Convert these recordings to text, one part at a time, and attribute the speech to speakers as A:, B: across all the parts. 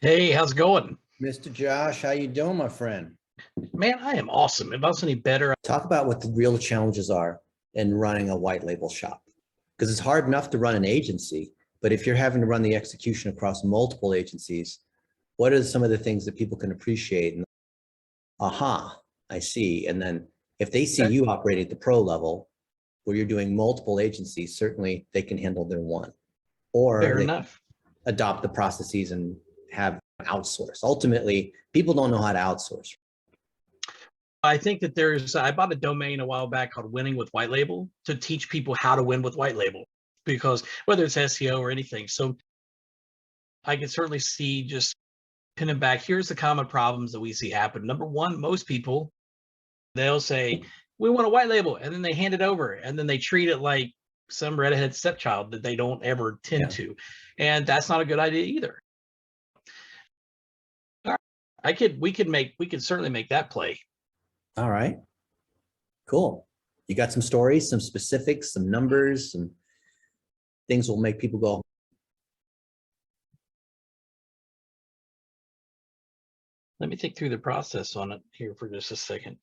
A: Hey, how's it going?
B: Mr. Josh, how you doing, my friend?
A: Man, I am awesome. If I was any better,
B: Talk about what the real challenges are in running a white label shop. Because it's hard enough to run an agency, but if you're having to run the execution across multiple agencies, what are some of the things that people can appreciate? And aha, I see. And then if they see
A: okay,
B: you operate at the pro level where you're doing multiple agencies, certainly they can handle their one, or
A: fair
B: they
A: enough.
B: adopt the processes and have outsource. Ultimately, people don't know how to outsource.
A: I think that I bought a domain a while back called Winning with White Label to teach people how to win with white label because whether it's SEO or anything. So I can certainly see just pinning back. Here's the common problems that we see happen. Number one, most people, they'll say, we want a white label, and then they hand it over, and then they treat it like some redhead stepchild that they don't ever tend
B: Yeah.
A: to. And that's not a good idea either. All right. We could certainly make that play.
B: All right. Cool. You got some stories, some specifics, some numbers, some things will make people go,
A: Let me think through the process on it here for just a second.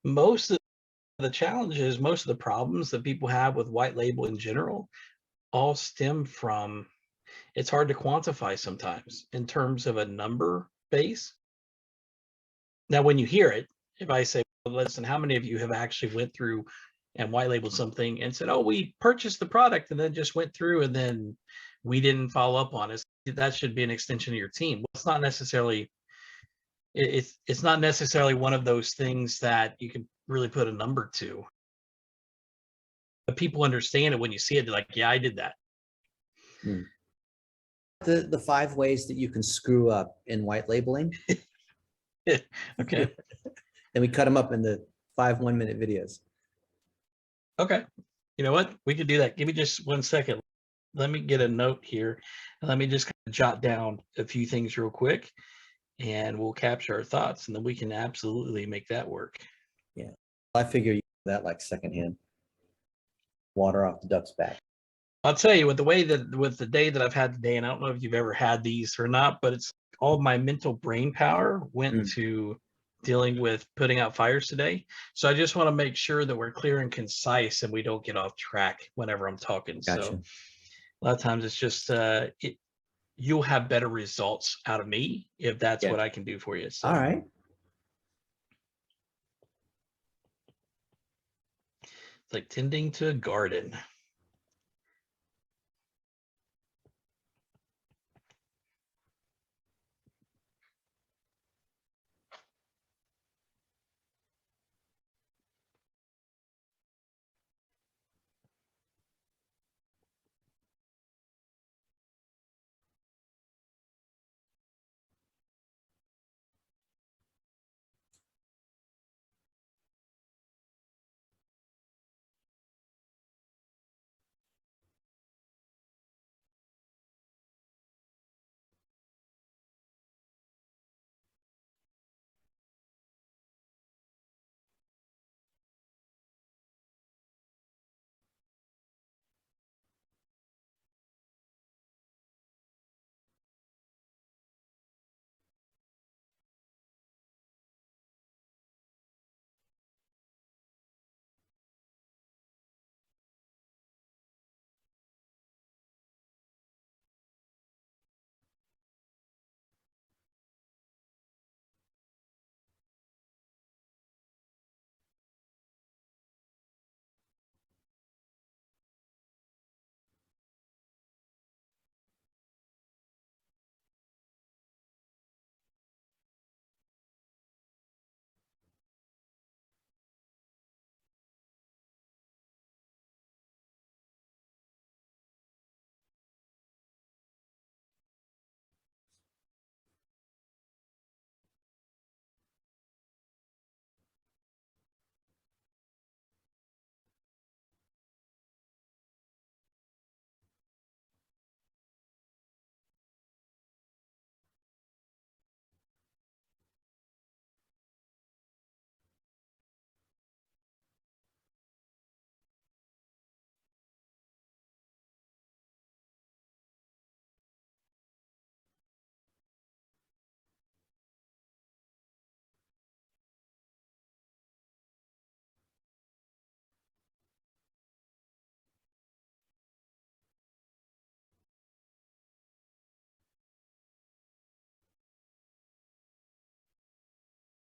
A: Most of the challenges, most of the problems that people have with white label in general all stem from it's hard to quantify sometimes in terms of a number base. Now, when you hear it, if I say, well, listen, how many of you have actually went through and white labeled something and said, oh, we purchased the product and then just went through and then we didn't follow up on it? That should be an extension of your team. Well, it's not necessarily it's not necessarily one of those things that you can really put a number to, but people understand it when you see it. They're like, yeah, I did that.
B: hmm. The 5 ways that you can screw up in white labeling,
A: Okay.
B: and we cut them up into 5 1-minute videos.
A: Okay. You know what? We could do that. Give me just 1 second. Let me get a note here. And let me just kind of jot down a few things real quick and we'll capture our thoughts and then we can absolutely make that work.
B: Yeah. I figure you that like secondhand water off the duck's back.
A: I'll tell you with the day that I've had today, and I don't know if you've ever had these or not, but it's all of my mental brain power went
B: Mm,
A: to dealing with putting out fires today. So I just want to make sure that we're clear and concise and we don't get off track whenever I'm talking. So
B: gotcha.
A: a lot of times it's just you'll have better results out of me if that's
B: Yeah.
A: what I can do for you.
B: All
A: So
B: right.
A: it's like tending to a garden.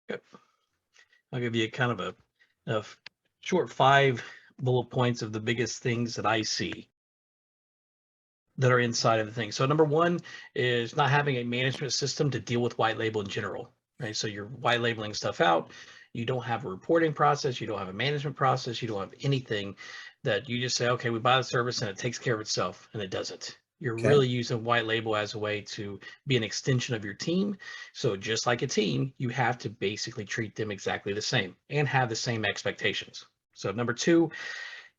A: Yep. I'll give you kind of a short 5 bullet points of the biggest things that I see that are inside of the thing. So number 1 is not having a management system to deal with white label in general, right? So you're white labeling stuff out. You don't have a reporting process. You don't have a management process. You don't have anything that you just say, okay, we buy the service and it takes care of itself, and it doesn't. You're
B: Okay.
A: really using white label as a way to be an extension of your team. So just like a team, you have to basically treat them exactly the same and have the same expectations. So number 2,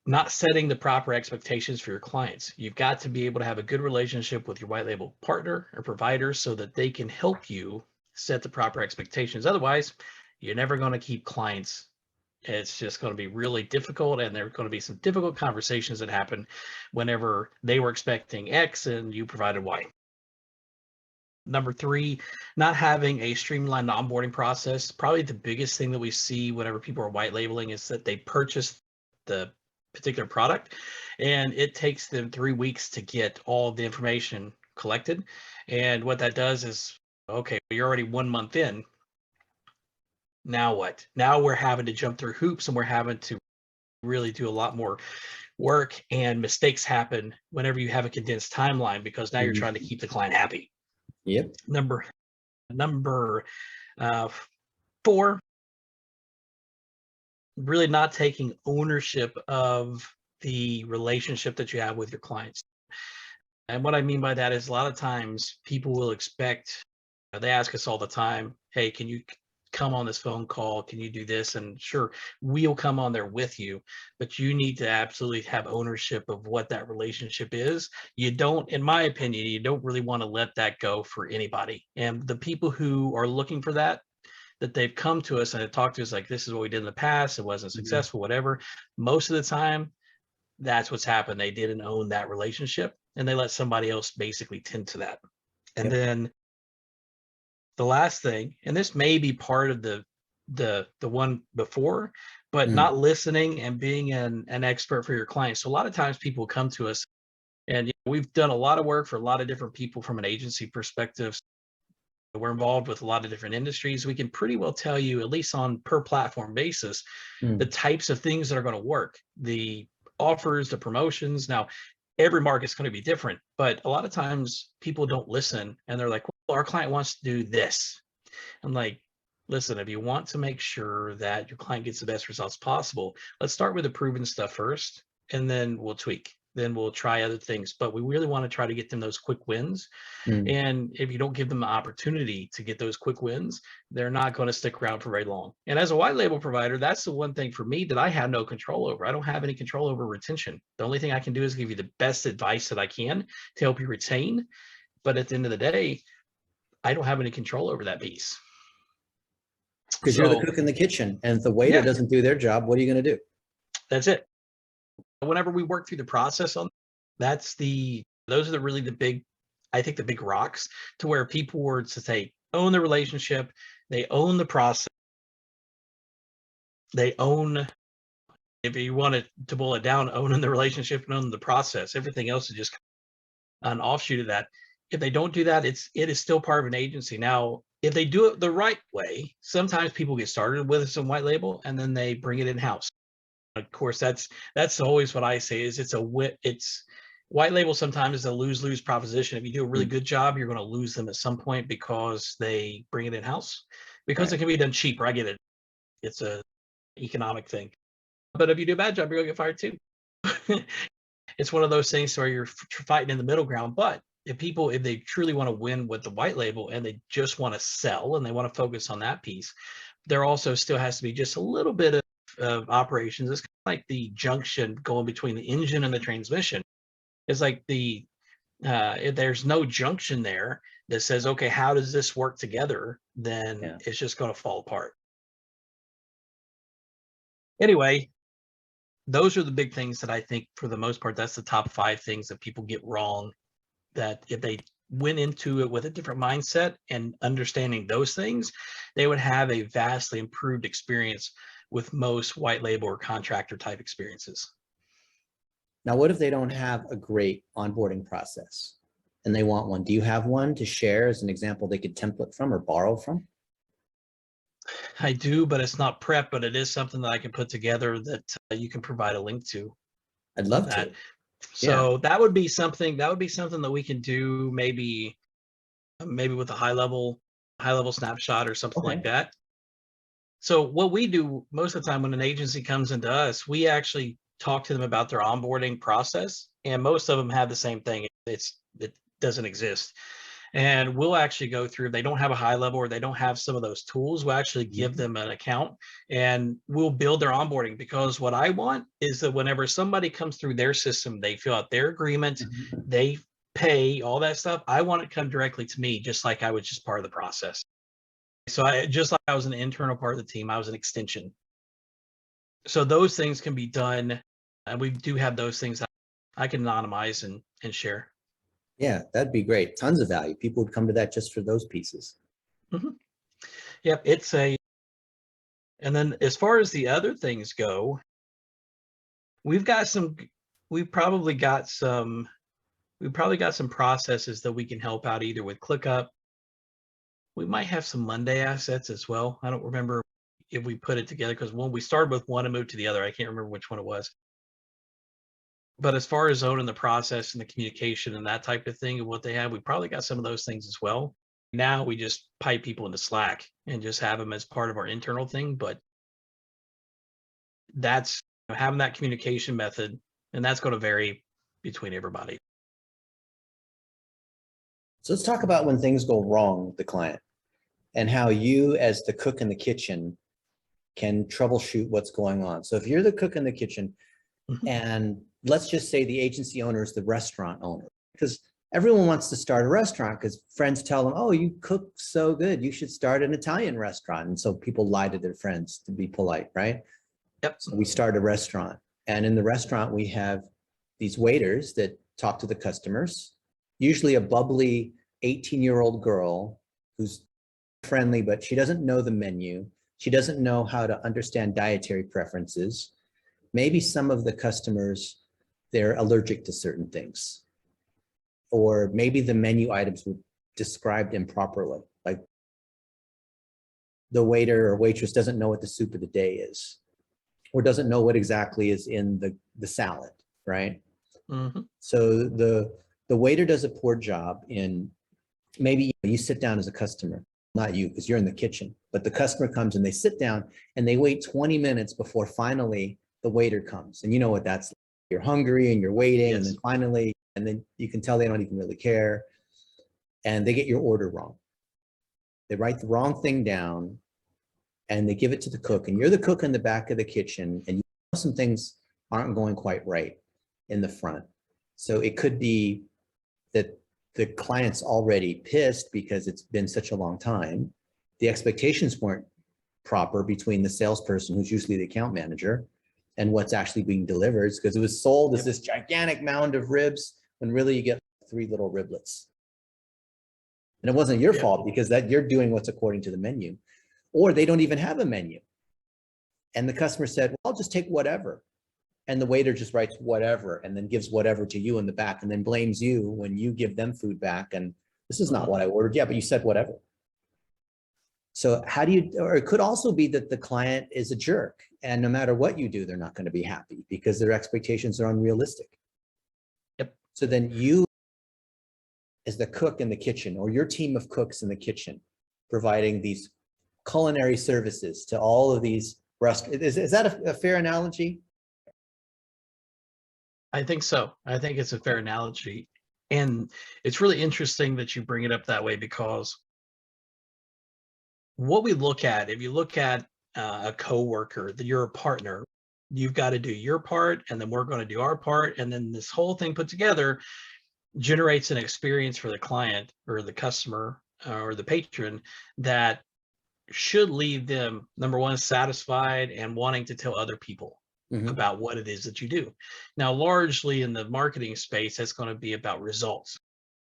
A: not setting the proper expectations for your clients. You've got to be able to have a good relationship with your white label partner or provider so that they can help you set the proper expectations. Otherwise, you're never going to keep clients. It's just going to be really difficult, and there are going to be some difficult conversations that happen whenever they were expecting X and you provided Y. Number 3, not having a streamlined onboarding process. Probably the biggest thing that we see whenever people are white labeling is that they purchase the particular product and it takes them 3 weeks to get all of the information collected. And what that does is, okay, you're already 1 month in. Now what? Now we're having to jump through hoops, and we're having to really do a lot more work, and mistakes happen whenever you have a condensed timeline because now you're trying to keep the client happy.
B: Yep.
A: Number 4, really not taking ownership of the relationship that you have with your clients. And what I mean by that is a lot of times people will expect, they ask us all the time, hey, can you come on this phone call? Can you do this? And sure, we'll come on there with you, but you need to absolutely have ownership of what that relationship is. You don't, in my opinion, you don't really want to let that go for anybody. And the people who are looking for that they've come to us and have talked to us like, this is what we did in the past, it wasn't successful, whatever. Most of the time, that's what's happened. They didn't own that relationship and they let somebody else basically tend to that. And
B: Yep.
A: then the last thing, and this may be part of the one before, but not listening and being an expert for your clients. So a lot of times people come to us, and we've done a lot of work for a lot of different people from an agency perspective. We're involved with a lot of different industries. We can pretty well tell you, at least on per platform basis, the types of things that are going to work, the offers, the promotions. Now, every market's going to be different, but a lot of times people don't listen and they're like, well, our client wants to do this. I'm like, listen, if you want to make sure that your client gets the best results possible, let's start with the proven stuff first, and then we'll tweak. Then we'll try other things. But we really want to try to get them those quick wins. And if you don't give them the opportunity to get those quick wins, they're not going to stick around for very long. And as a white label provider, that's the one thing for me that I have no control over. I don't have any control over retention. The only thing I can do is give you the best advice that I can to help you retain. But at the end of the day, I don't have any control over that piece.
B: Because you're the cook in the kitchen, and if the waiter doesn't do their job, what are you going to do?
A: That's it. Whenever we work through the process on, those are really the big, I think the big rocks to where people were to say, own the relationship, they own the process, they own, if you want to boil it down, owning the relationship and owning the process. Everything else is just an offshoot of that. If they don't do that, it is still part of an agency. Now, if they do it the right way, sometimes people get started with some white label and then they bring it in-house. Of course, that's always what I say is it's white label sometimes is a lose-lose proposition. If you do a really good job, you're going to lose them at some point because they bring it in-house, because it can be done cheaper. I get it. It's a economic thing. But if you do a bad job, you're going to get fired too. It's one of those things where you're fighting in the middle ground. But if they truly want to win with the white label and they just want to sell and they want to focus on that piece, there also still has to be just a little bit of operations. It's kind of like the junction going between the engine and the transmission. It's like if there's no junction there that says, okay, how does this work together? Then it's just going to fall apart. Anyway, those are the big things that I think for the most part, that's the top 5 things that people get wrong, that if they went into it with a different mindset and understanding those things, they would have a vastly improved experience with most white label or contractor type experiences.
B: Now, what if they don't have a great onboarding process and they want one? Do you have one to share as an example they could template from or borrow from?
A: I do, but it's not prep, but it is something that I can put together that you can provide a link to
B: I'd
A: of
B: love
A: that.
B: to. Yeah.
A: So that would be something that we can do maybe with a high level snapshot or something like
B: Okay.
A: that. So what we do most of the time when an agency comes into us, we actually talk to them about their onboarding process, and most of them have the same thing. It doesn't exist. And we'll actually go through, if they don't have a high level or they don't have some of those tools, we'll actually give
B: Mhm.
A: them an account and we'll build their onboarding, because what I want is that whenever somebody comes through their system, they fill out their agreement,
B: Mhm.
A: they pay all that stuff. I want it to come directly to me, just like I was just part of the process. So just like I was an internal part of the team, I was an extension. So those things can be done. And we do have those things that I can anonymize and share.
B: Yeah, that'd be great. Tons of value. People would come to that just for those pieces.
A: Mhm. Yep. And then as far as the other things go, we've got some, we've probably got some, we've probably got some processes that we can help out either with ClickUp. We might have some Monday assets as well. I don't remember if we put it together, because when we started with one and moved to the other, I can't remember which one it was. But as far as owning the process and the communication and that type of thing and what they have, we probably got some of those things as well. Now we just pipe people into Slack and just have them as part of our internal thing. But that's having that communication method, and that's going to vary between everybody.
B: So let's talk about when things go wrong with the client and how you, as the cook in the kitchen, can troubleshoot what's going on. So if you're the cook in the kitchen,
A: Mhm.
B: and let's just say the agency owner is the restaurant owner, because everyone wants to start a restaurant because friends tell them, oh, you cook so good, you should start an Italian restaurant. And so people lie to their friends to be polite, right?
A: Yep.
B: So we start a restaurant. And in the restaurant, we have these waiters that talk to the customers, usually a bubbly 18-year-old girl who's friendly, but she doesn't know the menu. She doesn't know how to understand dietary preferences. Maybe some of the customers, they're allergic to certain things, or maybe the menu items were described improperly. Like the waiter or waitress doesn't know what the soup of the day is, or doesn't know what exactly is in the salad, right?
A: Hmm.
B: So the waiter does a poor job in, maybe you sit down as a customer, not you, because you're in the kitchen, but the customer comes and they sit down and they wait 20 minutes before finally the waiter comes. And you know what that's like. You're hungry and you're waiting, and then
A: Yes.
B: finally, and then you can tell they don't even really care, and they get your order wrong. They write the wrong thing down and they give it to the cook, and you're the cook in the back of the kitchen, and you know some things aren't going quite right in the front. So it could be that the client's already pissed because it's been such a long time. The expectations weren't proper between the salesperson, who's usually the account manager, and what's actually being delivered, because it was sold as
A: Yep.
B: this gigantic mound of ribs when really you get 3 little riblets. And it wasn't your
A: Yep.
B: fault because that you're doing what's according to the menu, or they don't even have a menu. And the customer said, well, I'll just take whatever. And the waiter just writes whatever and then gives whatever to you in the back and then blames you when you give them food back. And this is not
A: Mhm.
B: what I ordered. Yeah, but you said whatever. So how do you, or it could also be that the client is a jerk and no matter what you do, they're not going to be happy because their expectations are unrealistic.
A: Yep.
B: So then you, as the cook in the kitchen, or your team of cooks in the kitchen, providing these culinary services to all of these restaurants. Is that a fair analogy?
A: I think so. I think it's a fair analogy. And it's really interesting that you bring it up that way, because what we look at, if you look at a coworker, that you're a partner, you've got to do your part, and then we're going to do our part. And then this whole thing put together generates an experience for the client or the customer or the patron that should leave them, number one, satisfied and wanting to tell other people
B: Mhm.
A: about what it is that you do. Now, largely in the marketing space, that's going to be about results.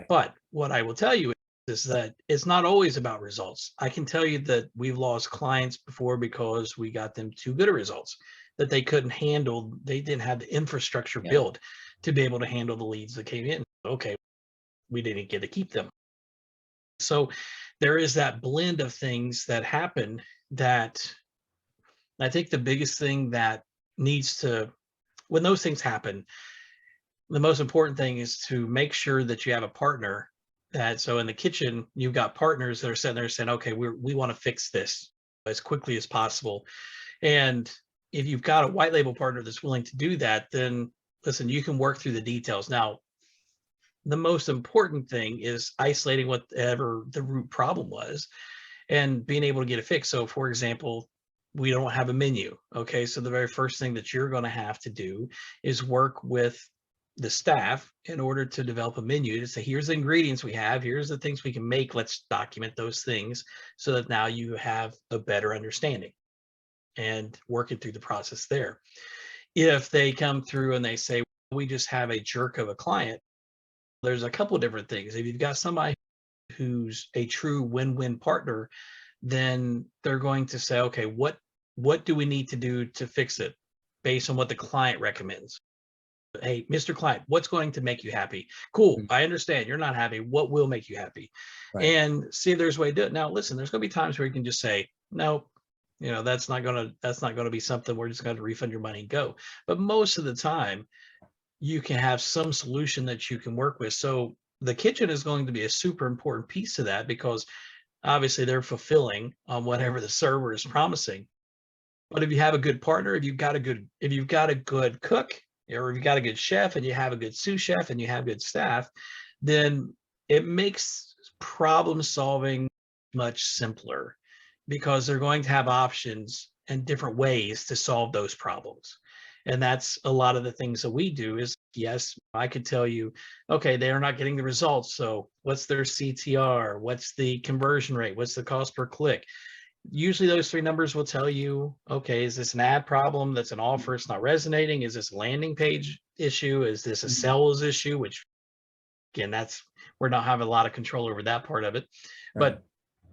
A: But what I will tell you is that it's not always about results. I can tell you that we've lost clients before because we got them too good at results, that they couldn't handle, they didn't have the infrastructure
B: Yeah.
A: built to be able to handle the leads that came in. Okay, we didn't get to keep them. So there is that blend of things that happen that I think the biggest thing that needs to, when those things happen, the most important thing is to make sure that you have a partner that, so in the kitchen, you've got partners that are sitting there saying, okay, we want to fix this as quickly as possible. And if you've got a white label partner that's willing to do that, then listen, you can work through the details. Now, the most important thing is isolating whatever the root problem was and being able to get it fixed. So for example, we don't have a menu. Okay. So the very first thing that you're going to have to do is work with the staff in order to develop a menu to say, here's the ingredients we have, here's the things we can make, let's document those things so that now you have a better understanding and working through the process there. If they come through and they say, we just have a jerk of a client, there's a couple of different things. If you've got somebody who's a true win-win partner, then they're going to say, okay, what do we need to do to fix it based on what the client recommends? Hey, Mr. Client, what's going to make you happy? Cool. I understand you're not happy. What will make you happy? Right. And see if there's a way to do it. Now, listen, there's going to be times where you can just say, no, that's not going to be something. We're just going to refund your money and go. But most of the time, you can have some solution that you can work with. So the kitchen is going to be a super important piece to that, because obviously they're fulfilling on whatever the server is promising. But if you have a good partner, if you've got a good cook, or if you got a good chef and you have a good sous chef and you have good staff, then it makes problem solving much simpler, because they're going to have options and different ways to solve those problems. And that's a lot of the things that we do is, yes, I could tell you, okay, they are not getting the results. So what's their CTR? What's the conversion rate? What's the cost per click? Usually those three numbers will tell you, okay, is this an ad problem? That's an offer. It's not resonating. Is this a landing page issue? Is this a sales issue? Which again, we're not having a lot of control over that part of it. Right. But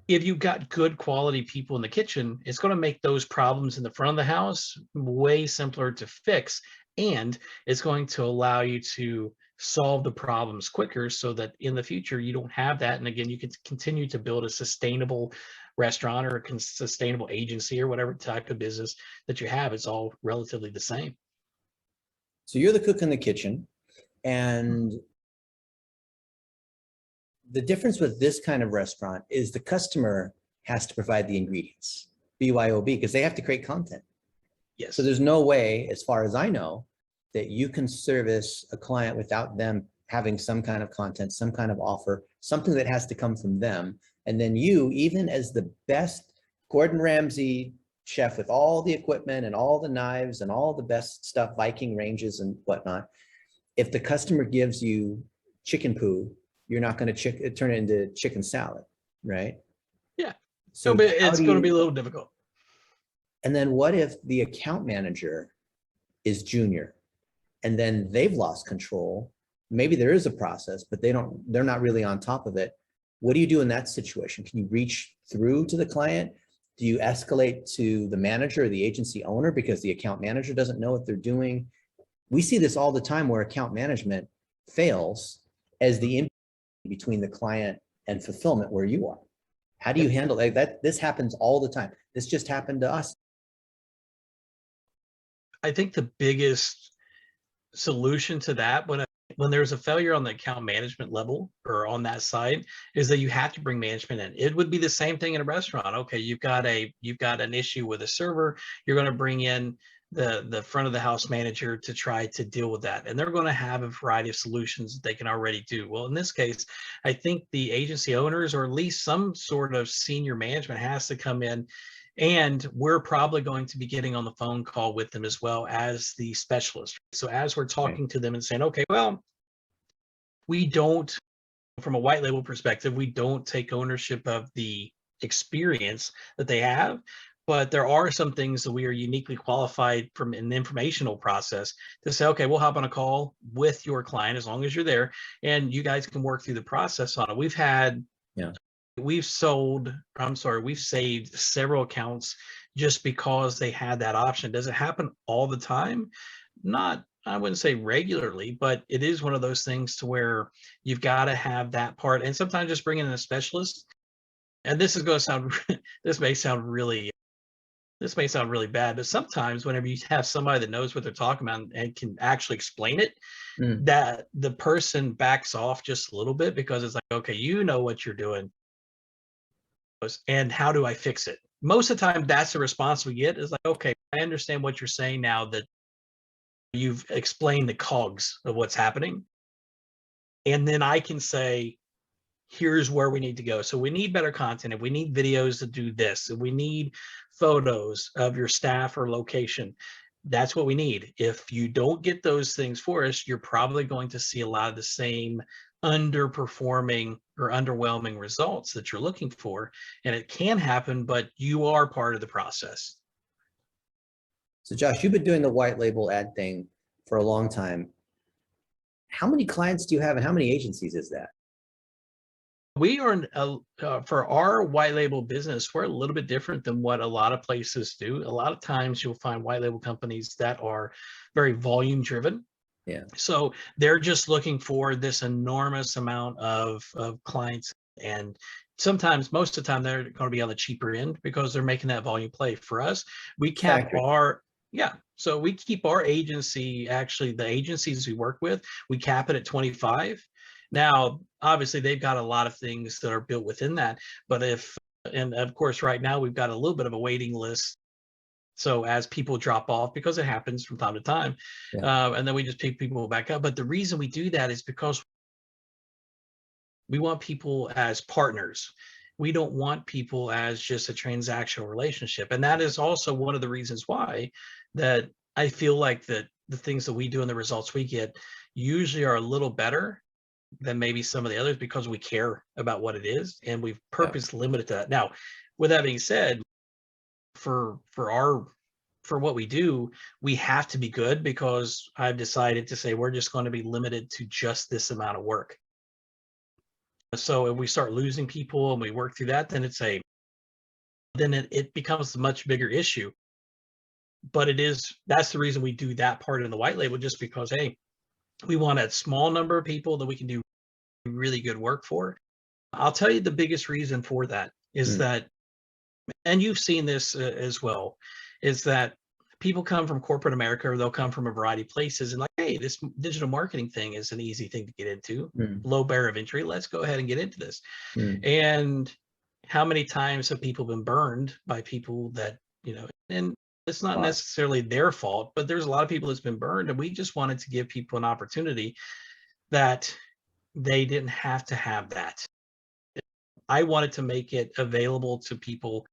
A: if you've got good quality people in the kitchen, it's going to make those problems in the front of the house way simpler to fix. And it's going to allow you to solve the problems quicker, so that in the future, you don't have that. And again, you can continue to build a sustainable restaurant or a sustainable agency or whatever type of business that you have. It's all relatively the same.
B: So you're the cook in the kitchen, and the difference with this kind of restaurant is the customer has to provide the ingredients, BYOB, because they have to create content.
A: Yes.
B: So there's no way, as far as I know, that you can service a client without them having some kind of content, some kind of offer, something that has to come from them. And then you, even as the best Gordon Ramsay chef with all the equipment and all the knives and all the best stuff, Viking ranges and whatnot, if the customer gives you chicken poo, you're not going to turn it into chicken salad, right?
A: Yeah. So it's going to be a little difficult.
B: And then what if the account manager is junior and then they've lost control? Maybe there is a process, but they're not really on top of it. What do you do in that situation? Can you reach through to the client? Do you escalate to the manager or the agency owner because the account manager doesn't know what they're doing? We see this all the time where account management fails as the between the client and fulfillment where you are. How do you handle that? This happens all the time. This just happened to us.
A: I think the biggest solution to that, when there's a failure on the account management level or on that side, is that you have to bring management in. It would be the same thing in a restaurant. Okay, you've got an issue with a server. You're going to bring in the front of the house manager to try to deal with that. And they're going to have a variety of solutions that they can already do. Well, in this case, I think the agency owners, or at least some sort of senior management, has to come in, and we're probably going to be getting on the phone call with them as well as the specialist. So as we're talking to them and saying, okay, well, we don't, from a white label perspective, we don't take ownership of the experience that they have. But there are some things that we are uniquely qualified from an informational process to say, okay, we'll hop on a call with your client as long as you're there, and you guys can work through the process on it. We've saved several accounts just because they had that option. Does it happen all the time? Not I wouldn't say regularly, but it is one of those things to where you've got to have that part. And sometimes just bringing in a specialist. And this is going to sound, this may sound really, this may sound really bad, but sometimes whenever you have somebody that knows what they're talking about and can actually explain it,
B: Mm.
A: that the person backs off just a little bit because it's like, okay, you know what you're doing, and how do I fix it? Most of the time, that's the response we get is like, okay, I understand what you're saying now that you've explained the cogs of what's happening. And then I can say, here's where we need to go. So we need better content. If we need videos to do this, if we need photos of your staff or location, that's what we need. If you don't get those things for us, you're probably going to see a lot of the same underperforming or underwhelming results that you're looking for. And it can happen, but you are part of the process.
B: So Josh, you've been doing the white label ad thing for a long time. How many clients do you have and how many agencies is that?
A: We are for our white label business, we're a little bit different than what a lot of places do. A lot of times you'll find white label companies that are very volume driven.
B: Yeah.
A: So they're just looking for this enormous amount of clients. And sometimes, most of the time, they're going to be on the cheaper end because they're making that volume play. For us, we cap
B: Factory.
A: yeah. So we keep our agency, actually, the agencies we work with, we cap it at 25. Now, obviously, they've got a lot of things that are built within that. But and of course, right now, we've got a little bit of a waiting list. So as people drop off, because it happens from time to time,
B: Yeah.
A: and then we just pick people back up. But the reason we do that is because we want people as partners. We don't want people as just a transactional relationship. And that is also one of the reasons why that I feel like that the things that we do and the results we get usually are a little better than maybe some of the others because we care about what it is and we've
B: Yeah.
A: purpose limited to that. Now, with that being said, for what we do, we have to be good because I've decided to say we're just going to be limited to just this amount of work. So if we start losing people and we work through that, then it becomes a much bigger issue. But that's the reason we do that part in the white label, just because, hey, we want a small number of people that we can do really good work for. I'll tell you the biggest reason for that is that, and you've seen this as well, is that people come from corporate America or they'll come from a variety of places and like, hey, this digital marketing thing is an easy thing to get into, low barrier of entry. Let's go ahead and get into this. And how many times have people been burned by people that, and it's not necessarily their fault, but there's a lot of people that's been burned. And we just wanted to give people an opportunity that they didn't have to have that. I wanted to make it available to people.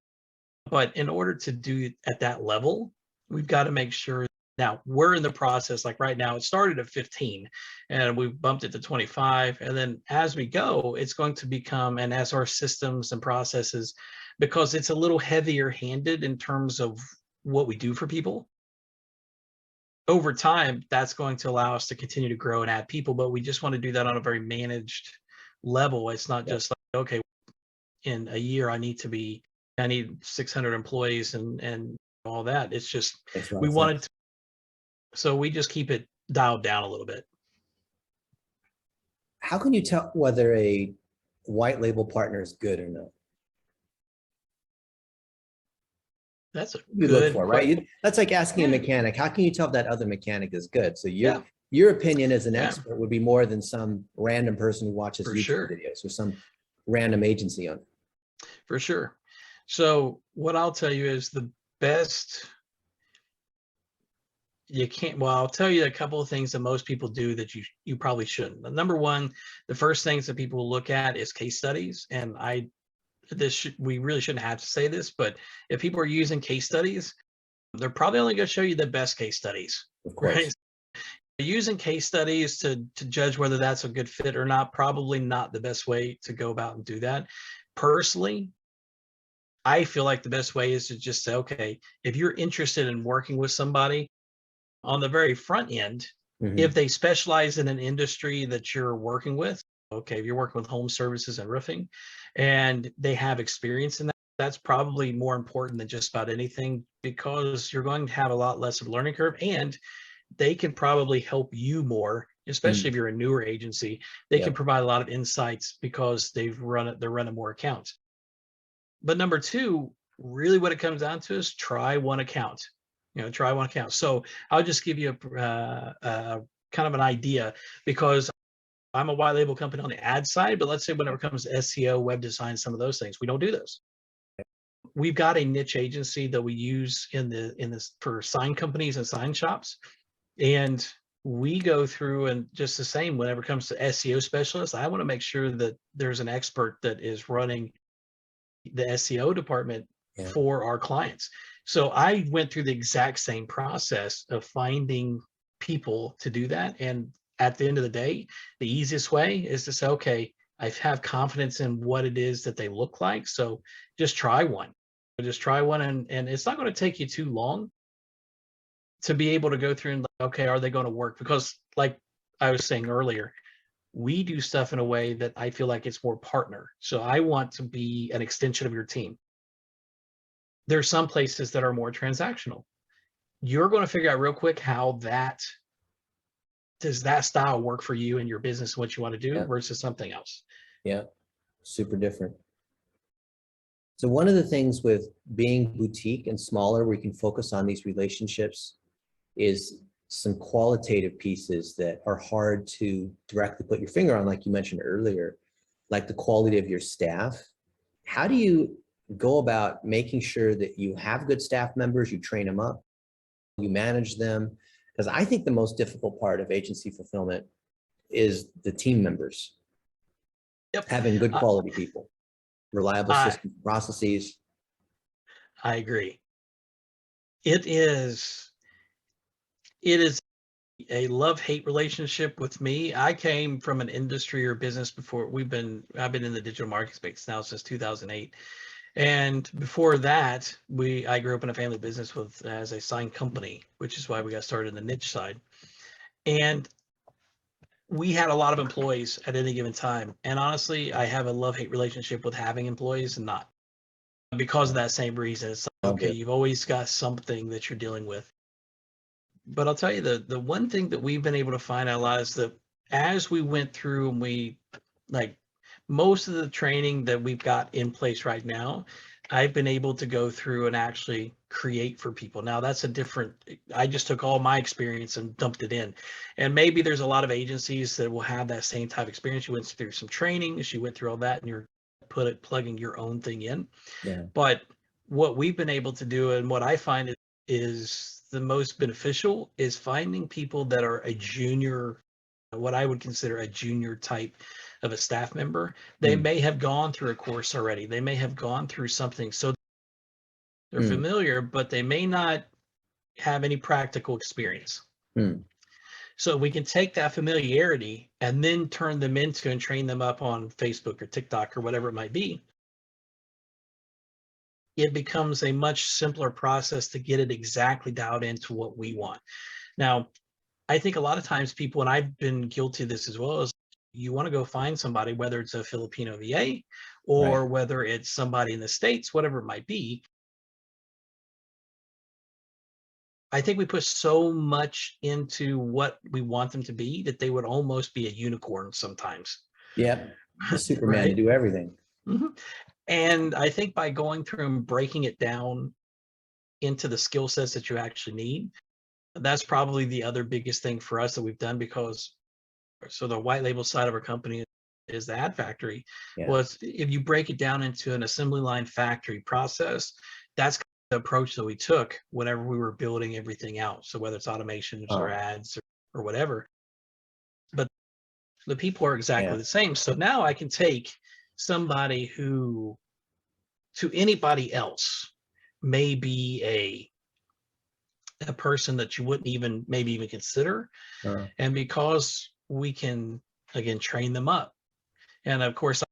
A: But in order to do it at that level, we've got to make sure. Now we're in the process, like right now, it started at 15 and we've bumped it to 25. And then as we go, it's going to become, and as our systems and processes, because it's a little heavier handed in terms of what we do for people. Over time, that's going to allow us to continue to grow and add people, but we just want to do that on a very managed level. It's not just like, okay, in a year, I need 600 employees and all that. It's just, we wanted to, so we just keep it dialed down a little bit.
B: How can you tell whether a white label partner is good or not?
A: That's a
B: You
A: good
B: look for, right? That's like asking a mechanic, how can you tell if that other mechanic is good? So your opinion as an expert would be more than some random person who watches YouTube videos or some random agency owner.
A: For sure. So what I'll tell you is the best, I'll tell you a couple of things that most people do that you probably shouldn't. Number one, the first things that people look at is case studies. And we really shouldn't have to say this, but if people are using case studies, they're probably only going to show you the best case studies.
B: Of course.
A: Right? Using case studies to judge whether that's a good fit or not, probably not the best way to go about and do that. Personally, I feel like the best way is to just say, okay, if you're interested in working with somebody on the very front end, if they specialize in an industry that you're working with, okay, if you're working with home services and roofing and they have experience in that, that's probably more important than just about anything because you're going to have a lot less of a learning curve and they can probably help you more, especially
B: Mm,
A: if you're a newer agency. They can
B: yep.
A: provide a lot of insights because they're running more accounts. But number two, really what it comes down to is try one account. Try one account. So I'll just give you a kind of an idea, because I'm a white label company on the ad side, but let's say whenever it comes to SEO, web design, some of those things, we don't do those. We've got a niche agency that we use in this for sign companies and sign shops. And we go through, and just the same, whenever it comes to SEO specialists, I want to make sure that there's an expert that is running the SEO department
B: Yeah.
A: for our clients. So I went through the exact same process of finding people to do that. And at the end of the day, the easiest way is to say, okay, I have confidence in what it is that they look like. So just try one. Just try one, and it's not going to take you too long to be able to go through and like, okay, are they going to work? Because like I was saying earlier, we do stuff in a way that I feel like it's more partner. So I want to be an extension of your team. There's some places that are more transactional. You're going to figure out real quick how that does that style work for you and your business, what you want to do
B: Yeah.
A: versus something else.
B: Yeah. Super different. So one of the things with being boutique and smaller, where you can focus on these relationships, is some qualitative pieces that are hard to directly put your finger on, like you mentioned earlier, like the quality of your staff. How do you go about making sure that you have good staff members, you train them up, you manage them? Because I think the most difficult part of agency fulfillment is the team members,
A: Yep.
B: having good
A: Uh,
B: quality people, reliable
A: I
B: systems, processes.
A: I agree. It is it is a love-hate relationship with me. I came from an industry or business before. I've been in the digital marketing space now since 2008. And before that, I grew up in a family business with as a sign company, which is why we got started in the niche side. And we had a lot of employees at any given time. And honestly, I have a love-hate relationship with having employees and not, because of that same reason. It's like, okay, you've always got something that you're dealing with. But I'll tell you, the one thing that we've been able to find out a lot is that as we went through and we like most of the training that we've got in place right now, I've been able to go through and actually create for people. Now that's a different, I just took all my experience and dumped it in. And maybe there's a lot of agencies that will have that same type of experience. You went through some training, you went through all that, and you're plugging your own thing in.
B: Yeah.
A: But what we've been able to do, and what I find is the most beneficial, is finding people that are a junior, what I would consider a junior type of a staff member. They
B: Mm,
A: may have gone through a course already. They may have gone through something. So they're
B: mm,
A: familiar, but they may not have any practical experience.
B: mm.
A: So we can take that familiarity and then turn them into and train them up on Facebook or TikTok or whatever it might be. It becomes a much simpler process to get it exactly dialed into what we want. Now, I think a lot of times people, and I've been guilty of this as well, is you want to go find somebody, whether it's a Filipino VA
B: Right.
A: or whether it's somebody in the States, whatever it might be. I think we put so much into what we want them to be that they would almost be a unicorn sometimes,
B: Yep. The Superman to
A: right?
B: do everything.
A: Mhm. And I think by going through and breaking it down into the skill sets that you actually need, that's probably the other biggest thing for us that we've done. Because so the white label side of our company is the ad factory.
B: Yeah.
A: Was if you break it down into an assembly line factory process, that's the approach that we took whenever we were building everything out. So whether it's automations or
B: Oh,
A: ads or whatever, but the people are exactly
B: yeah.
A: the same. So now I can take somebody who to anybody else may be a person that you wouldn't even maybe even consider.
B: Uh,
A: And because we can again train them up. And of course,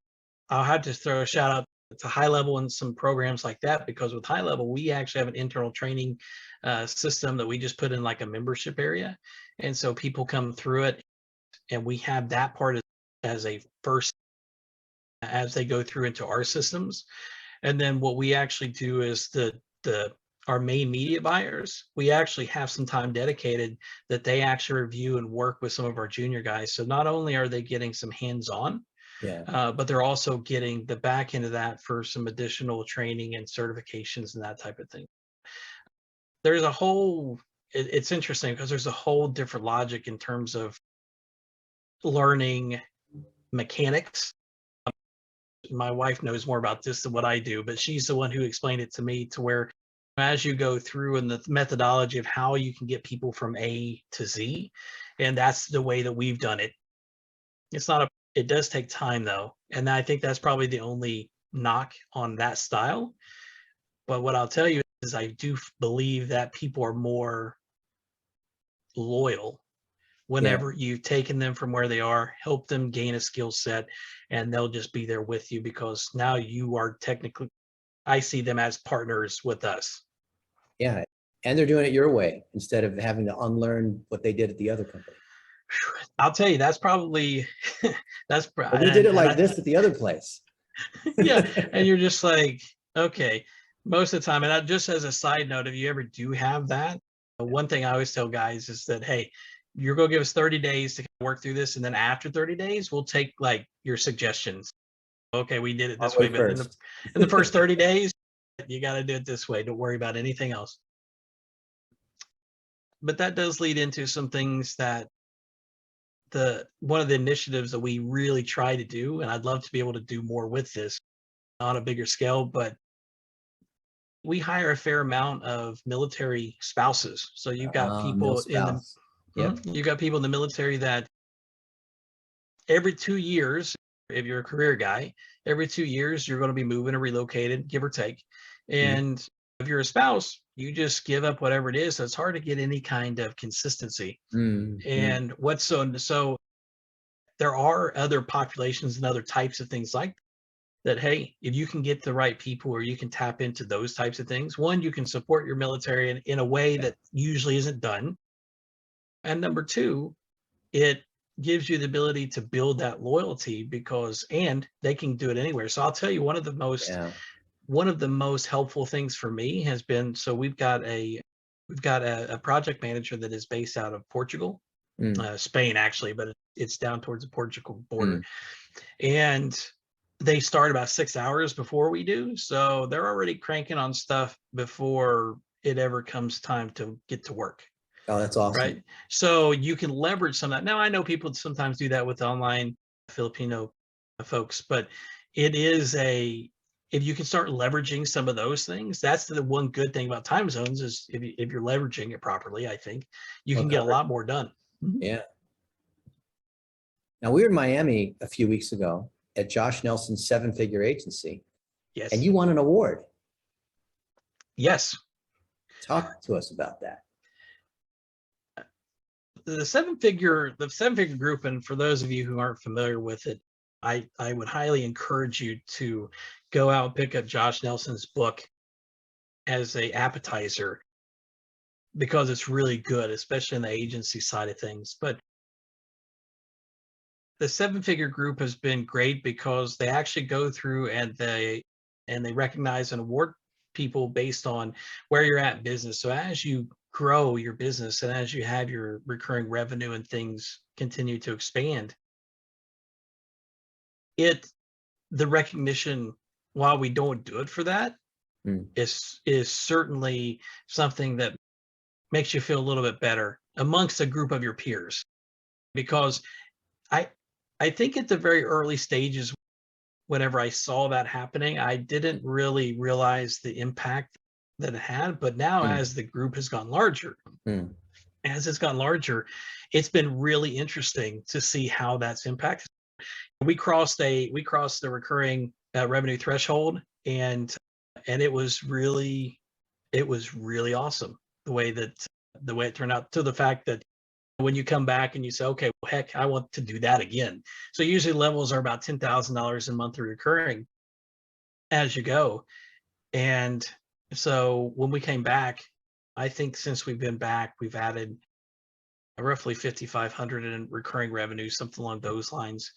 A: I'll have to throw a shout out to High Level and some programs like that, because with High Level, we actually have an internal training system that we just put in like a membership area. And so people come through it, and we have that part as a first as they go through into our systems. And then what we actually do is the our main media buyers, we actually have some time dedicated that they actually review and work with some of our junior guys. So not only are they getting some hands-on,
B: Yeah.
A: but they're also getting the back end of that for some additional training and certifications and that type of thing. There's a whole, it's interesting because there's a whole different logic in terms of learning mechanics. My wife knows more about this than what I do, but she's the one who explained it to me, to where as you go through and the methodology of how you can get people from A to Z, and that's the way that we've done it. It's not a, it does take time though. And I think that's probably the only knock on that style. But what I'll tell you is I do believe that people are more loyal
B: Yeah.
A: whenever you've taken them from where they are, help them gain a skill set, and they'll just be there with you because now you are technically, I see them as partners with us.
B: Yeah. And they're doing it your way instead of having to unlearn what they did at the other company.
A: I'll tell you, that's probably that's
B: But we did it like
A: I,
B: this at the other place.
A: yeah, and you're just like, okay, most of the time. And just as a side note, if you ever do have that, one thing I always tell guys is that, hey, you're going to give us 30 days to work through this. And then after 30 days, we'll take like your suggestions. Okay, we did it
B: Our
A: this way,
B: way
A: but
B: first.
A: in the first 30 days, you got to do it this way. Don't worry about anything else. But that does lead into some things that one of the initiatives that we really try to do, and I'd love to be able to do more with this on a bigger scale, but we hire a fair amount of military spouses. So you've got
B: Mil
A: people in the
B: spouse. Yep.
A: you got people in the military that every 2 years, if you're a career guy, every 2 years you're going to be moving or relocated, give or take. And if you're a spouse, you just give up whatever it is. So it's hard to get any kind of consistency. And what's so there are other populations and other types of things like that. Hey, if you can get the right people or you can tap into those types of things, one, you can support your military in a way that usually isn't done. And number two, it gives you the ability to build that loyalty because, and they can do it anywhere. So I'll tell you, one of the most helpful things for me has been, so we've got a project manager that is based out of Portugal, Spain actually, but it's down towards the Portugal border. And they start about 6 hours before we do. So they're already cranking on stuff before it ever comes time to get to work.
B: Oh, that's awesome.
A: Right. So you can leverage some of that. Now, I know people sometimes do that with online Filipino folks, but it is if you can start leveraging some of those things, that's the one good thing about time zones is if you're leveraging it properly, I think you can get a lot more done.
B: Yeah. Now we were in Miami a few weeks ago at Josh Nelson's 7-figure agency.
A: Yes.
B: And you won an award.
A: Yes.
B: Talk to us about that.
A: The seven-figure group, and for those of you who aren't familiar with it, I would highly encourage you to go out and pick up Josh Nelson's book as a appetizer because it's really good, especially in the agency side of things. But the 7-figure group has been great because they actually go through and they recognize and award people based on where you're at in business. So as you grow your business and as you have your recurring revenue and things continue to expand, the recognition, while we don't do it for that, is certainly something that makes you feel a little bit better amongst a group of your peers. Because I think at the very early stages, whenever I saw that happening, I didn't really realize the impact that it had. But now as the group has gotten larger, it's been really interesting to see how that's impacted. We crossed the recurring revenue threshold, and it was really awesome the way it turned out, to the fact that when you come back and you say, okay, well, heck, I want to do that again. So usually levels are about $10,000 a month recurring as you go. And so when we came back, I think since we've been back, we've added roughly 5,500 in recurring revenue, something along those lines.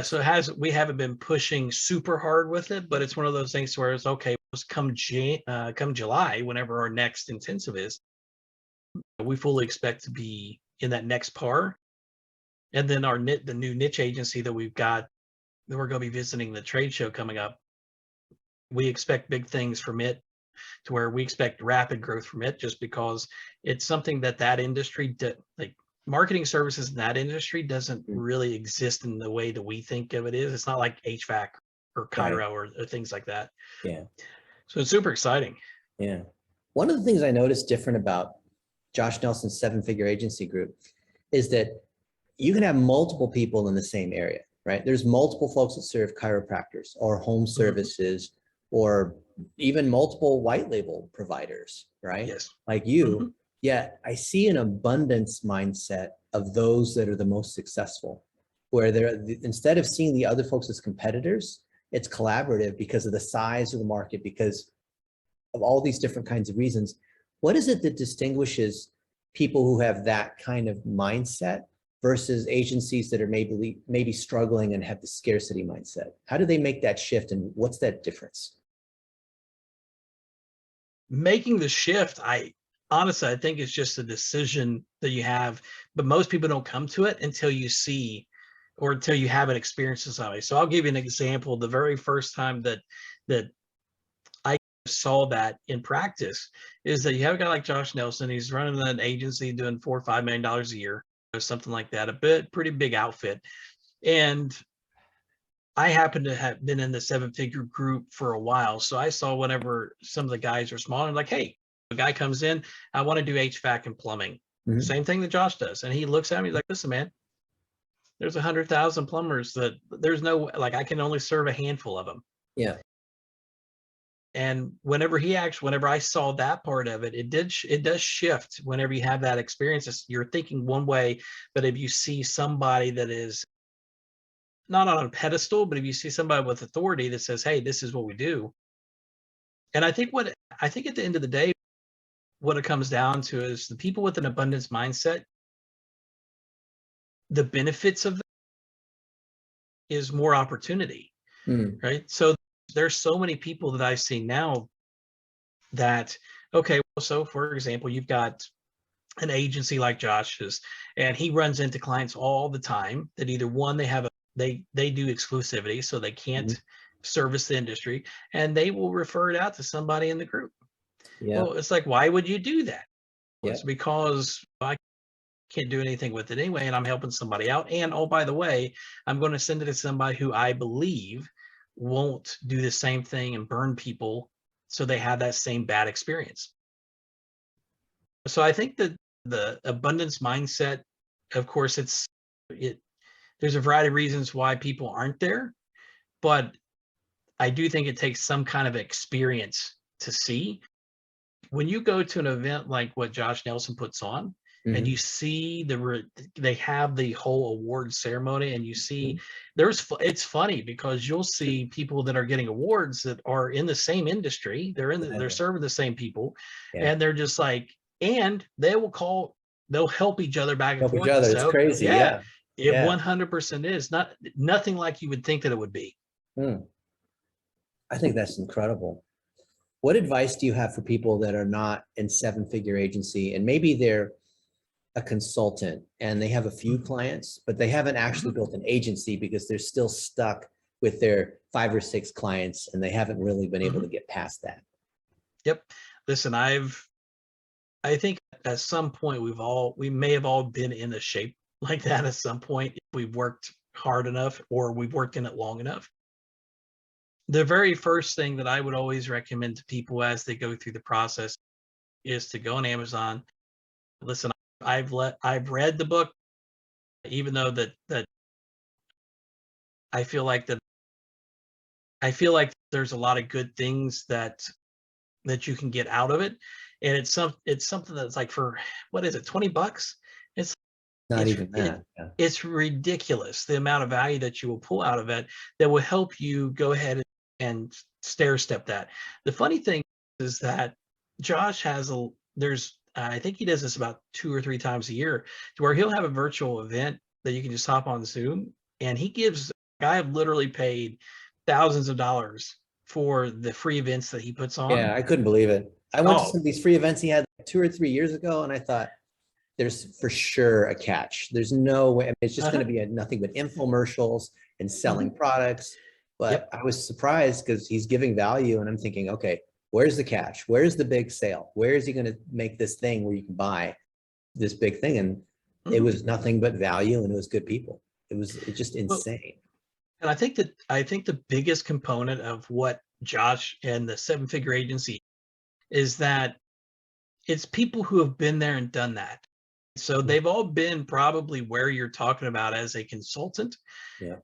A: So we haven't been pushing super hard with it, but it's one of those things where it's okay, come July, whenever our next intensive is, we fully expect to be in that next par. And then the new niche agency that we've got, that we're going to be visiting the trade show coming up. We expect big things from it, to where we expect rapid growth from it, just because it's something that industry, like marketing services in that industry, doesn't really exist in the way that we think of it is. It's not like HVAC or
B: Right.
A: Cairo or things like that.
B: Yeah.
A: So it's super exciting.
B: Yeah. One of the things I noticed different about Josh Nelson's 7-figure agency group is that you can have multiple people in the same area, right? There's multiple folks that serve chiropractors or home services or even multiple white label providers, right?
A: Yes.
B: Like you. Yet I see an abundance mindset of those that are the most successful, where instead of seeing the other folks as competitors, it's collaborative because of the size of the market, because of all these different kinds of reasons. What is it that distinguishes people who have that kind of mindset versus agencies that are maybe struggling and have the scarcity mindset? How do they make that shift, and what's that difference?
A: Making the shift, I think it's just a decision that you have, but most people don't come to it until you see, or until you have an experience in somebody. So I'll give you an example. The very first time that I saw that in practice is that you have a guy like Josh Nelson. He's running an agency doing $4 or $5 million a year or something like that, pretty big outfit. And I happen to have been in the 7-figure group for a while. So I saw whenever some of the guys are smaller, I'm like, hey, a guy comes in, I want to do HVAC and plumbing. Same thing that Josh does. And he looks at me, he's like, listen, man, there's 100,000 plumbers that there's no, like, I can only serve a handful of them.
B: Yeah.
A: And whenever I saw that part of it, it does shift. Whenever you have that experience, you're thinking one way, but if you see somebody that is not on a pedestal, but if you see somebody with authority that says, hey, this is what we do. And I think at the end of the day, what it comes down to is the people with an abundance mindset, the benefits of that is more opportunity, right? So there's so many people that I see now that, okay, well, so for example, you've got an agency like Josh's, and he runs into clients all the time that either one, they do exclusivity, so they can't service the industry, and they will refer it out to somebody in the group.
B: Yeah.
A: Well, it's like, why would you do that? Well,
B: Yeah.
A: it's because I can't do anything with it anyway, and I'm helping somebody out. And oh, by the way, I'm going to send it to somebody who I believe won't do the same thing and burn people, so they have that same bad experience. So I think that the abundance mindset, of course, there's a variety of reasons why people aren't there, but I do think it takes some kind of experience to see. When you go to an event like what Josh Nelson puts on, and you see they have the whole award ceremony, and you see it's funny because you'll see people that are getting awards that are in the same industry. They're serving the same people, and they're just like, and they'll help each other back and
B: Help
A: forth.
B: each other.
A: So,
B: It's crazy. Yeah.
A: It 100% is nothing like you would think that it would be.
B: I think that's incredible. What advice do you have for people that are not in 7-figure agency, and maybe they're a consultant and they have a few clients, but they haven't actually built an agency because they're still stuck with their 5 or 6 clients and they haven't really been able to get past that?
A: Yep. Listen, I think at some point we may have all been in a shape like that at some point, if we've worked hard enough or we've worked in it long enough. The very first thing that I would always recommend to people as they go through the process is to go on Amazon. Listen, I've read the book, even though that I feel like there's a lot of good things that you can get out of it. And it's something that's like, for what is it, $20?
B: Not even that.
A: It's ridiculous the amount of value that you will pull out of it that will help you go ahead and stair step that. The funny thing is that Josh I think he does this about 2 or 3 times a year, to where he'll have a virtual event that you can just hop on Zoom, and I have literally paid thousands of dollars for the free events that he puts on.
B: Yeah, I couldn't believe it. I went to
A: Oh,
B: some of these free events he had like 2 or 3 years ago, and I thought there's for sure a catch. There's no way. I mean, it's just going
A: uh-huh.
B: to be nothing but infomercials and selling
A: Mhm.
B: products. But
A: Yep.
B: I was surprised because he's giving value, and I'm thinking, okay, where's the catch? Where's the big sale? Where is he going to make this thing where you can buy this big thing? And it
A: Mhm.
B: was nothing but value, and it was good people. It's just
A: Well,
B: insane.
A: and I think the biggest component of what Josh and the Seven Figure Agency is that it's people who have been there and done that. So they've all been probably where you're talking about as a consultant,
B: Yeah.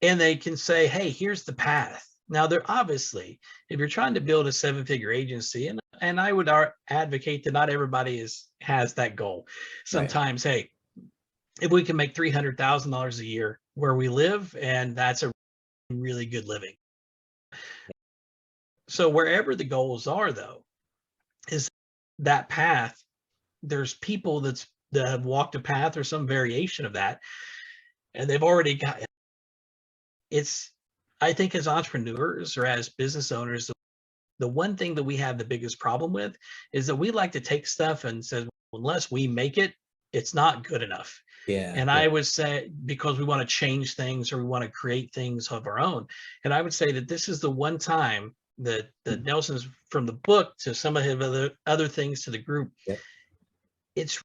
A: and they can say, "Hey, here's the path." Now, they're obviously, if you're trying to build a seven-figure agency, and I would advocate that not everybody has that goal.
B: Right.
A: Sometimes, hey, if we can make $300,000 a year where we live, and that's a really good living. So wherever the goals are, though, is that path. There's people that have walked a path or some variation of that, and they've already got it's. I think as entrepreneurs or as business owners, the one thing that we have the biggest problem with is that we like to take stuff and says, unless we make it, it's not good enough.
B: Yeah.
A: And
B: Yeah.
A: I would say because we want to change things or we want to create things of our own. And I would say that this is the one time that Nelson's from the book to some of his other things to the group,
B: Yep.
A: it's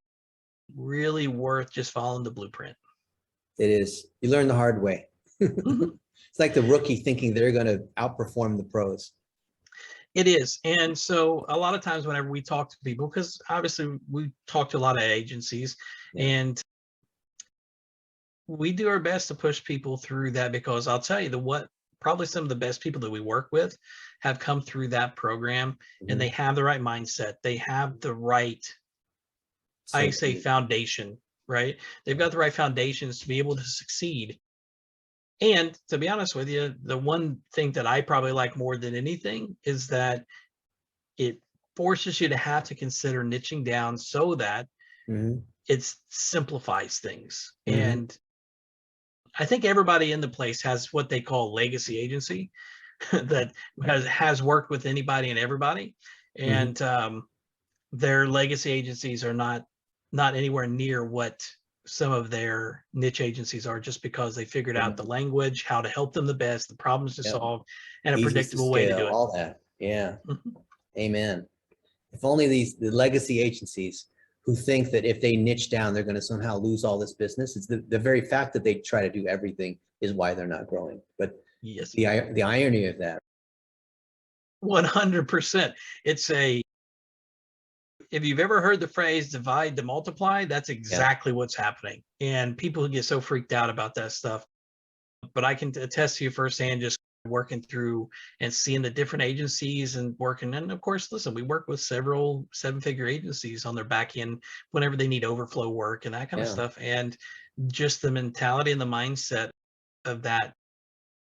A: really worth just following the blueprint.
B: It is. You learn the hard way.
A: Mhm.
B: It's like the rookie thinking they're going to outperform the pros.
A: It is. And so a lot of times whenever we talk to people, because obviously we talk to a lot of agencies,
B: Yeah.
A: and we do our best to push people through that, because I'll tell you the what probably some of the best people that we work with have come through that program, and
B: Mhm.
A: they have the right mindset. They have the right, I
B: So
A: say,
B: true.
A: foundation, right? They've got the right foundations to be able to succeed. And to be honest with you, the one thing that I probably like more than anything is that it forces you to have to consider niching down so that
B: Mhm.
A: it simplifies things.
B: Mhm.
A: And I think everybody in the place has what they call legacy agency that has worked with anybody and everybody.
B: Mhm.
A: And their legacy agencies are not anywhere near what some of their niche agencies are, just because they figured out the
B: Yeah.
A: language, how to help them the best, the problems to
B: Yep.
A: solve, and a
B: Easiest to
A: predictable way to
B: scale,
A: do it.
B: all that. Yeah.
A: Mhm.
B: Amen. If only the legacy agencies who think that if they niche down, they're going to somehow lose all this business. It's the very fact that they try to do everything is why they're not growing. But
A: Yes,
B: the irony of that.
A: 100%. It's a if you've ever heard the phrase divide to multiply, that's
B: Yeah.
A: exactly what's happening. And people get so freaked out about that stuff. But I can attest to you firsthand, just working through and seeing the different agencies and working. And of course, listen, we work with several seven-figure agencies on their back end whenever they need overflow work and that kind of
B: Yeah.
A: stuff. And just the mentality and the mindset of that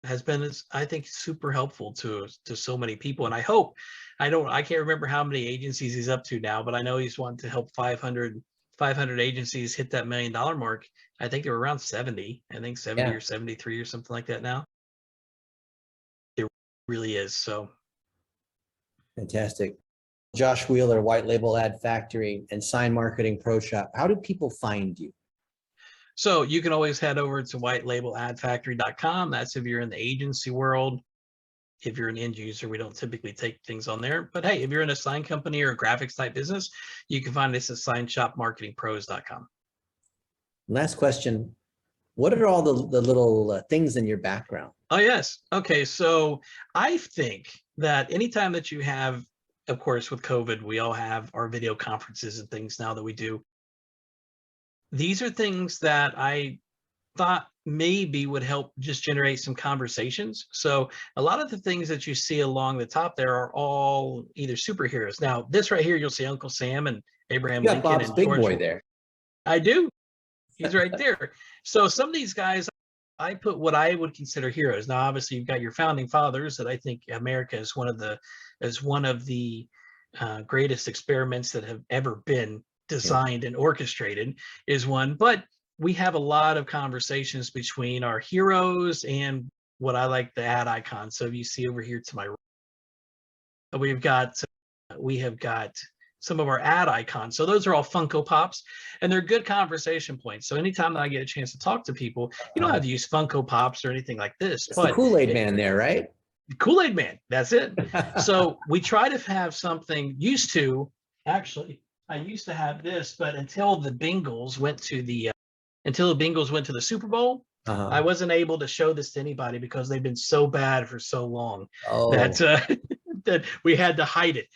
A: has been, I think, super helpful to so many people. And I can't remember how many agencies he's up to now, but I know he's wanting to help 500 agencies hit that $1 million mark. I think they were around 70, I think 70
B: Yeah.
A: or 73 or something like that now. It really is. So
B: Fantastic. Josh Wheeler, White Label Ad Factory, and Sign Marketing Pro Shop. How do people find you?
A: so you can always head over to whitelabeladfactory.com. That's if you're in the agency world. If you're an end user, we don't typically take things on there. But hey, if you're in a sign company or a graphics type business, you can find us at signshopmarketingpros.com.
B: Last question. What are all the little things in your background?
A: Oh, yes. Okay. So I think that anytime that you have, of course, with COVID, we all have our video conferences and things now that we do. These are things that I thought maybe would help just generate some conversations. So a lot of the things that you see along the top there are all either superheroes. Now, this right here, you'll see Uncle Sam and Abraham
B: You got
A: Lincoln
B: Bob's
A: and
B: Big
A: George.
B: Boy there.
A: I do. He's right there. So some of these guys, I put what I would consider heroes. Now, obviously, you've got your founding fathers that I think America is one of the greatest experiments that have ever been
B: Yeah.
A: designed and orchestrated is one. But we have a lot of conversations between our heroes and what I like the ad icon. So if you see over here to my right, we have got some of our ad icons. So those are all Funko Pops, and they're good conversation points. So anytime that I get a chance to talk to people, you don't have to use Funko Pops or anything like this.
B: It's the Kool-Aid man there, right?
A: Kool-Aid man, that's it. So we try to have something actually, I used to have this, but until the Bengals went to the Super Bowl, I wasn't able to show this to anybody because they've been so bad for so long that that we had to hide it.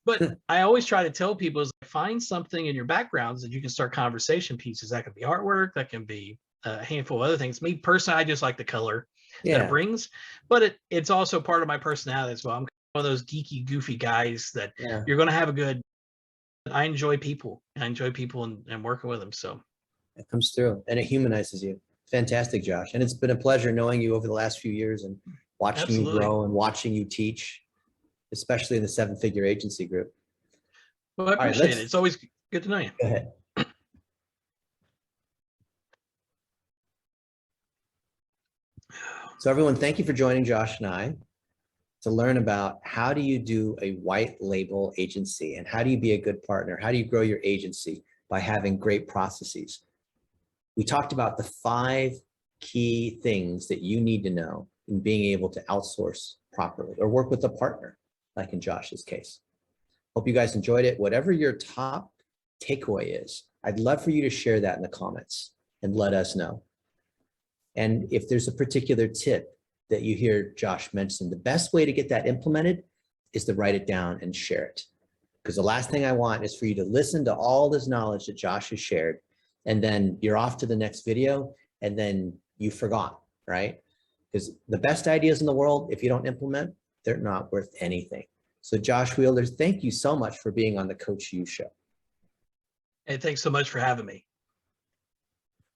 A: But I always try to tell people is find something in your backgrounds that you can start conversation pieces. That could be artwork, that can be a handful of other things. Me personally, I just like the color that it brings, but it's also part of my personality as well. I'm one of those geeky, goofy guys that you're going to have a good. I enjoy people. And working with them. So
B: it comes through and it humanizes you. Fantastic, Josh. And it's been a pleasure knowing you over the last few years and watching you grow and watching you teach, especially in the 7-figure agency group.
A: Well, I appreciate it. It's always good to know you.
B: Go ahead. So everyone, thank you for joining Josh and I to learn about how do you do a white label agency and how do you be a good partner? How do you grow your agency by having great processes? We talked about the 5 key things that you need to know in being able to outsource properly or work with a partner, like in Josh's case. Hope you guys enjoyed it. Whatever your top takeaway is, I'd love for you to share that in the comments and let us know. And if there's a particular tip that you hear Josh mention, the best way to get that implemented is to write it down and share it. Because the last thing I want is for you to listen to all this knowledge that Josh has shared, and then you're off to the next video, and then you forgot, right? Because the best ideas in the world, if you don't implement, they're not worth anything. So Josh Wheeler, thank you so much for being on the Coach U Show.
A: Hey, thanks so much for having me.